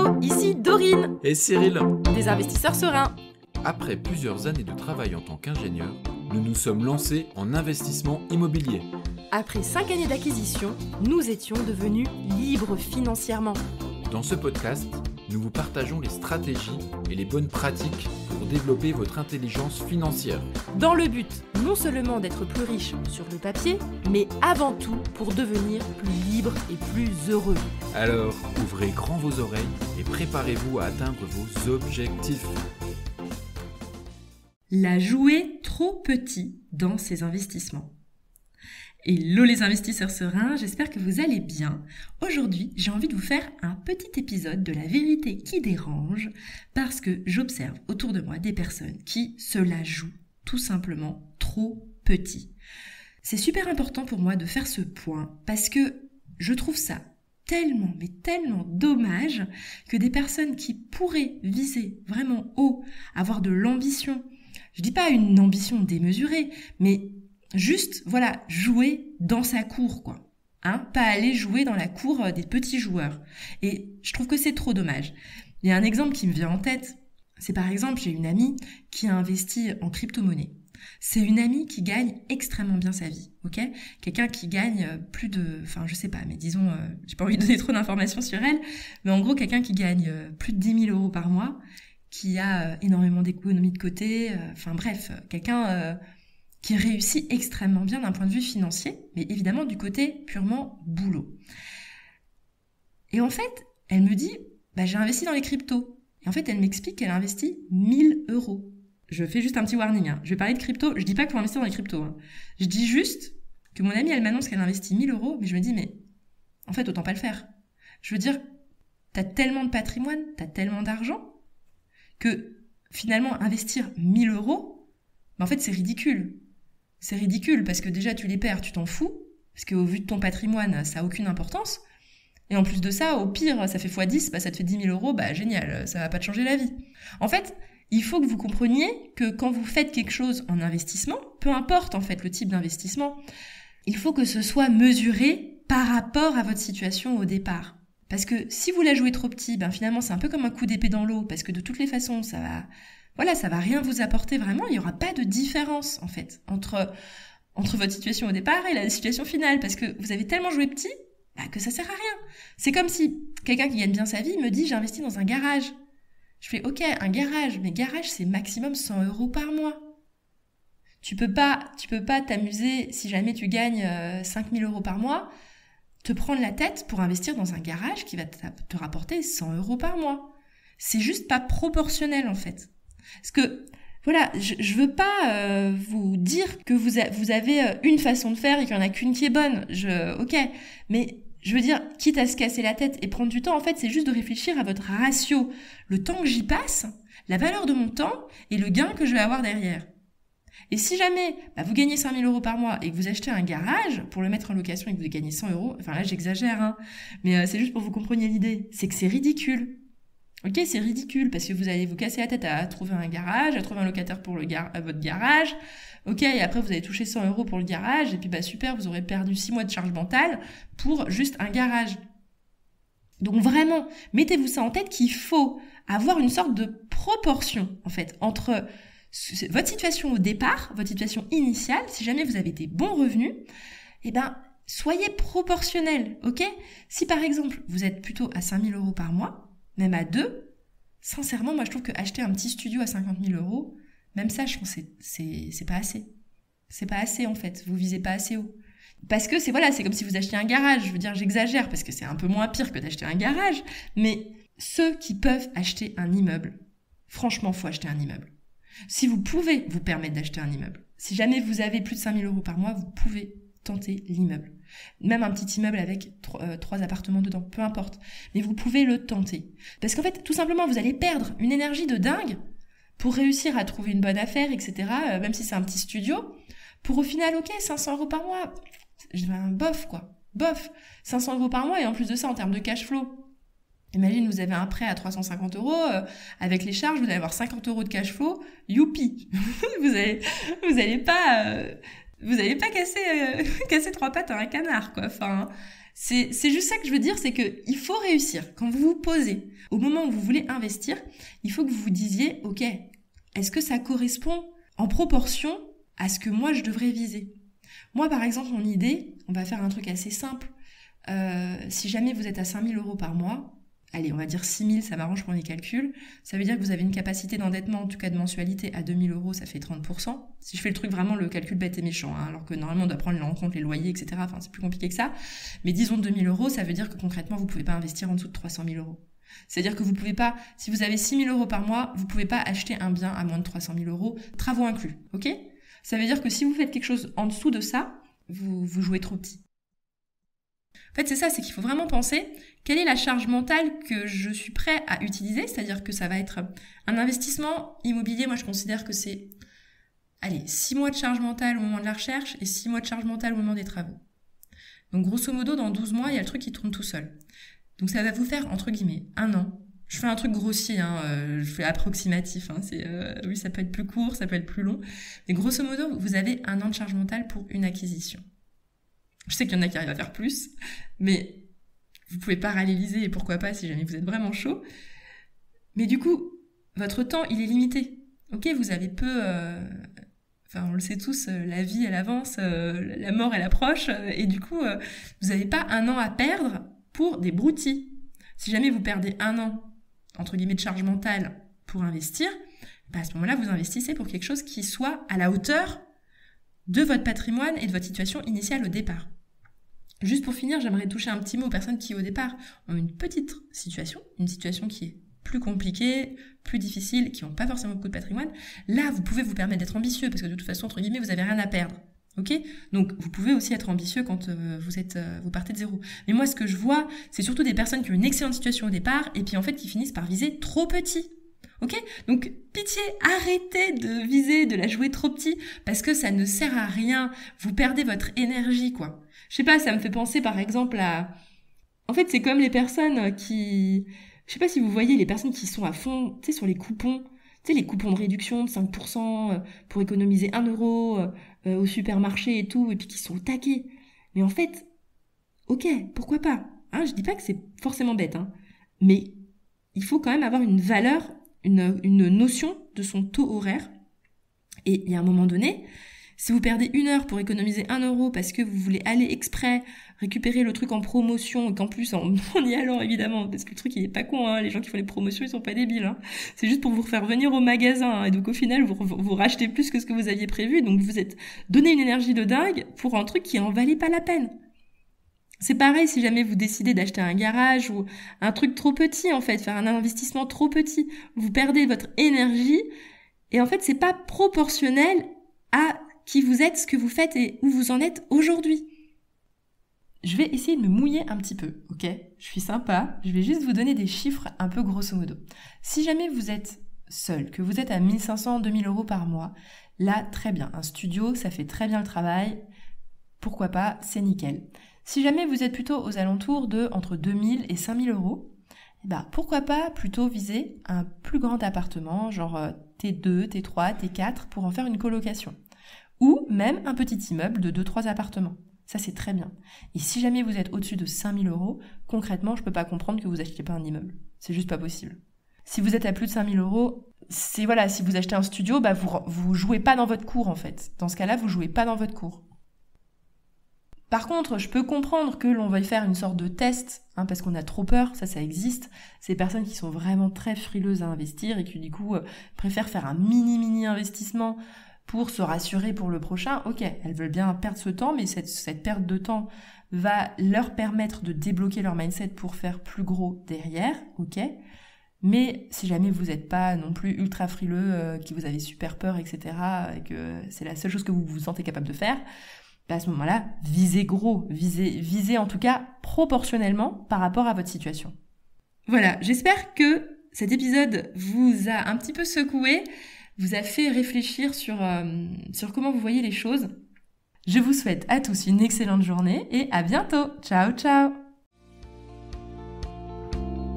Hello, ici Dorine, Et Cyril. des investisseurs sereins. Après plusieurs années de travail en tant qu'ingénieur, nous nous sommes lancés en investissement immobilier. Après 5 années d'acquisition, nous étions devenus libres financièrement. Dans ce podcast, nous vous partageons les stratégies et les bonnes pratiques pour développer votre intelligence financière. Dans le but non seulement d'être plus riche sur le papier, mais avant tout pour devenir plus libre et plus heureux. Alors, ouvrez grand vos oreilles et préparez-vous à atteindre vos objectifs. La jouer trop petit dans ses investissements. Hello les investisseurs sereins, j'espère que vous allez bien. Aujourd'hui, j'ai envie de vous faire un petit épisode de la vérité qui dérange parce que j'observe autour de moi des personnes qui se la jouent tout simplement trop petit. C'est super important pour moi de faire ce point parce que je trouve ça tellement, mais tellement dommage que des personnes qui pourraient viser vraiment haut, avoir de l'ambition, je dis pas une ambition démesurée, mais juste, voilà, jouer dans sa cour, quoi. Pas aller jouer dans la cour des petits joueurs. Et je trouve que c'est trop dommage. Il y a un exemple qui me vient en tête. C'est par exemple, j'ai une amie qui a investi en crypto-monnaie. C'est une amie qui gagne extrêmement bien sa vie, ok ? Quelqu'un qui gagne plus de... Enfin, je sais pas, mais disons... j'ai pas envie de donner trop d'informations sur elle, mais en gros, quelqu'un qui gagne plus de 10 000 euros par mois, qui a énormément d'économies de côté, enfin bref, quelqu'un... qui réussit extrêmement bien d'un point de vue financier, mais évidemment du côté purement boulot. Et en fait, elle me dit, j'ai investi dans les cryptos. Et en fait, elle m'explique qu'elle a investi 1000 euros. Je fais juste un petit warning, Je vais parler de crypto, je dis pas qu'il faut investir dans les cryptos, Je dis juste que mon amie, elle m'annonce qu'elle a investi 1000 euros, mais je me dis, mais en fait, autant pas le faire. Je veux dire, t'as tellement de patrimoine, t'as tellement d'argent, que finalement, investir 1000 euros, en fait, c'est ridicule. C'est ridicule parce que déjà tu les perds, tu t'en fous, parce qu'au vu de ton patrimoine, ça a aucune importance. Et en plus de ça, au pire, ça fait x10, ça te fait 10 000 euros, génial, ça va pas te changer la vie. En fait, il faut que vous compreniez que quand vous faites quelque chose en investissement, peu importe en fait le type d'investissement, il faut que ce soit mesuré par rapport à votre situation au départ. Parce que si vous la jouez trop petit, finalement c'est un peu comme un coup d'épée dans l'eau, parce que de toutes les façons, ça va rien vous apporter vraiment, il n'y aura pas de différence, en fait, entre votre situation au départ et la situation finale, parce que vous avez tellement joué petit, que ça sert à rien. C'est comme si quelqu'un qui gagne bien sa vie me dit, j'ai investi dans un garage. Je fais, ok, un garage, mais garage, c'est maximum 100 euros par mois. Tu peux pas t'amuser, si jamais tu gagnes 5 000 euros par mois, te prendre la tête pour investir dans un garage qui va te rapporter 100 euros par mois. C'est juste pas proportionnel, en fait. Parce que, voilà, je veux pas vous dire que vous avez une façon de faire et qu'il y en a qu'une qui est bonne. Ok, mais je veux dire, quitte à se casser la tête et prendre du temps, en fait, c'est juste de réfléchir à votre ratio. Le temps que j'y passe, la valeur de mon temps et le gain que je vais avoir derrière. Et si jamais vous gagnez 5 000 euros par mois et que vous achetez un garage pour le mettre en location et que vous gagnez 100 euros, enfin là j'exagère, mais c'est juste pour que vous compreniez l'idée, c'est que c'est ridicule. Ok, c'est ridicule parce que vous allez vous casser la tête à trouver un garage, à trouver un locataire pour votre garage. Ok, et après vous allez toucher 100 euros pour le garage et puis super, vous aurez perdu 6 mois de charge mentale pour juste un garage. Donc vraiment, mettez-vous ça en tête qu'il faut avoir une sorte de proportion en fait entre votre situation au départ, votre situation initiale. Si jamais vous avez des bons revenus, soyez proportionnel, ok ? Si par exemple vous êtes plutôt à 5 000 euros par mois, même à 2, sincèrement, moi je trouve qu'acheter un petit studio à 50 000 euros, même ça, je pense que c'est pas assez. C'est pas assez en fait, vous visez pas assez haut. Parce que c'est comme si vous achetiez un garage, je veux dire j'exagère parce que c'est un peu moins pire que d'acheter un garage, mais ceux qui peuvent acheter un immeuble, franchement, faut acheter un immeuble. Si vous pouvez vous permettre d'acheter un immeuble, si jamais vous avez plus de 5 000 euros par mois, vous pouvez tenter l'immeuble. Même un petit immeuble avec 3 appartements dedans, peu importe. Mais vous pouvez le tenter. Parce qu'en fait, tout simplement, vous allez perdre une énergie de dingue pour réussir à trouver une bonne affaire, etc. Même si c'est un petit studio. Pour au final, ok, 500 euros par mois. Bof, quoi. Bof. 500 euros par mois et en plus de ça, en termes de cash flow. Imagine, vous avez un prêt à 350 euros, avec les charges, vous allez avoir 50 euros de cash flow. Youpi. Vous allez pas vous n'allez pas casser 3 pattes à un canard, quoi. Enfin, c'est juste ça que je veux dire, c'est que il faut réussir. Quand vous vous posez, au moment où vous voulez investir, il faut que vous vous disiez, ok, est-ce que ça correspond en proportion à ce que moi je devrais viser? Moi, par exemple, mon idée, on va faire un truc assez simple. Si jamais vous êtes à 5 000 € par mois, allez, on va dire 6 000, ça m'arrange pour les calculs. Ça veut dire que vous avez une capacité d'endettement, en tout cas de mensualité, à 2 000 €, ça fait 30%. Si je fais le truc vraiment, le calcul bête et méchant, hein, alors que normalement on doit prendre en compte les loyers, etc. Enfin, c'est plus compliqué que ça. Mais disons 2 000 €, ça veut dire que concrètement, vous pouvez pas investir en dessous de 300 000 €. C'est-à-dire que vous pouvez pas, si vous avez 6 000 € par mois, vous pouvez pas acheter un bien à moins de 300 000 €, travaux inclus, ok? Ça veut dire que si vous faites quelque chose en dessous de ça, vous jouez trop petit. En fait, c'est ça, c'est qu'il faut vraiment penser quelle est la charge mentale que je suis prêt à utiliser, c'est-à-dire que ça va être un investissement immobilier. Moi, je considère que c'est, 6 mois de charge mentale au moment de la recherche et 6 mois de charge mentale au moment des travaux. Donc, grosso modo, dans 12 mois, il y a le truc qui tourne tout seul. Donc, ça va vous faire, entre guillemets, 1 an. Je fais un truc grossier, je fais approximatif. Oui, ça peut être plus court, ça peut être plus long. Mais grosso modo, vous avez 1 an de charge mentale pour une acquisition. Je sais qu'il y en a qui arrivent à faire plus, mais vous pouvez paralléliser, et pourquoi pas si jamais vous êtes vraiment chaud. Mais du coup, votre temps, il est limité. Ok, vous avez peu... on le sait tous, la vie, elle avance, la mort, elle approche, et du coup, vous n'avez pas 1 an à perdre pour des broutilles. Si jamais vous perdez 1 an, entre guillemets, de charge mentale pour investir, à ce moment-là, vous investissez pour quelque chose qui soit à la hauteur de votre patrimoine et de votre situation initiale au départ. Juste pour finir, j'aimerais toucher un petit mot aux personnes qui, au départ, ont une petite situation, une situation qui est plus compliquée, plus difficile, qui n'ont pas forcément beaucoup de patrimoine. Là, vous pouvez vous permettre d'être ambitieux, parce que de toute façon, entre guillemets, vous n'avez rien à perdre. Ok ? Donc, vous pouvez aussi être ambitieux quand vous partez de zéro. Mais moi, ce que je vois, c'est surtout des personnes qui ont une excellente situation au départ, et puis en fait, qui finissent par viser trop petit. Ok ? Donc, pitié, arrêtez de viser, de la jouer trop petit, parce que ça ne sert à rien. Vous perdez votre énergie, quoi. Je sais pas, ça me fait penser par exemple à... En fait, c'est comme les personnes qui... Je sais pas si vous voyez les personnes qui sont à fond, tu sais, sur les coupons. Tu sais, les coupons de réduction de 5% pour économiser 1 € au supermarché et tout, et puis qui sont au taquet. Mais en fait, ok, pourquoi pas ? Je dis pas que c'est forcément bête, mais il faut quand même avoir une valeur, une notion de son taux horaire. Et il y a un moment donné... Si vous perdez 1 heure pour économiser 1 € parce que vous voulez aller exprès récupérer le truc en promotion et qu'en plus en y allant évidemment, parce que le truc il est pas con, les gens qui font les promotions ils sont pas débiles, c'est juste pour vous faire venir au magasin et donc au final vous rachetez plus que ce que vous aviez prévu, donc vous êtes donné une énergie de dingue pour un truc qui en valait pas la peine. C'est pareil si jamais vous décidez d'acheter un garage ou un truc trop petit en fait, faire un investissement trop petit, vous perdez votre énergie et en fait c'est pas proportionnel à qui vous êtes, ce que vous faites et où vous en êtes aujourd'hui. Je vais essayer de me mouiller un petit peu, ok ? Je suis sympa, je vais juste vous donner des chiffres un peu grosso modo. Si jamais vous êtes seul, que vous êtes à 1 500, 2 000 € par mois, là, très bien, un studio, ça fait très bien le travail, pourquoi pas, c'est nickel. Si jamais vous êtes plutôt aux alentours de entre 2 000 et 5 000 €, pourquoi pas plutôt viser un plus grand appartement, genre T2, T3, T4, pour en faire une colocation. Ou même un petit immeuble de 2-3 appartements. Ça, c'est très bien. Et si jamais vous êtes au-dessus de 5 000 €, concrètement, je peux pas comprendre que vous achetiez pas un immeuble. C'est juste pas possible. Si vous êtes à plus de 5 000 €, c'est voilà, si vous achetez un studio, vous jouez pas dans votre cour, en fait. Dans ce cas-là, vous jouez pas dans votre cour. Par contre, je peux comprendre que l'on veuille faire une sorte de test, parce qu'on a trop peur, ça existe. Ces personnes qui sont vraiment très frileuses à investir et qui, du coup, préfèrent faire un mini investissement pour se rassurer pour le prochain, ok, elles veulent bien perdre ce temps, mais cette perte de temps va leur permettre de débloquer leur mindset pour faire plus gros derrière, ok. Mais si jamais vous n'êtes pas non plus ultra frileux, que vous avez super peur, etc., et que c'est la seule chose que vous vous sentez capable de faire, à ce moment-là, visez gros, visez en tout cas proportionnellement par rapport à votre situation. Voilà, j'espère que cet épisode vous a un petit peu secoué, vous a fait réfléchir sur comment vous voyez les choses. Je vous souhaite à tous une excellente journée et à bientôt. Ciao, ciao.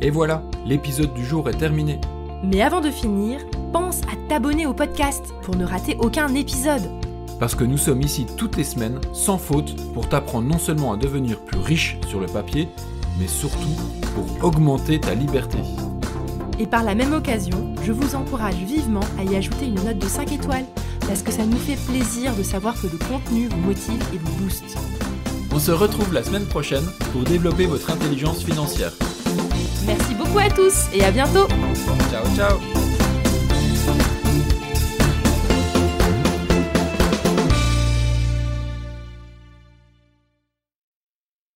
Et voilà, l'épisode du jour est terminé. Mais avant de finir, pense à t'abonner au podcast pour ne rater aucun épisode. Parce que nous sommes ici toutes les semaines, sans faute, pour t'apprendre non seulement à devenir plus riche sur le papier, mais surtout pour augmenter ta liberté. Et par la même occasion, je vous encourage vivement à y ajouter une note de 5 étoiles, parce que ça nous fait plaisir de savoir que le contenu vous motive et vous booste. On se retrouve la semaine prochaine pour développer votre intelligence financière. Merci beaucoup à tous et à bientôt. Ciao, ciao!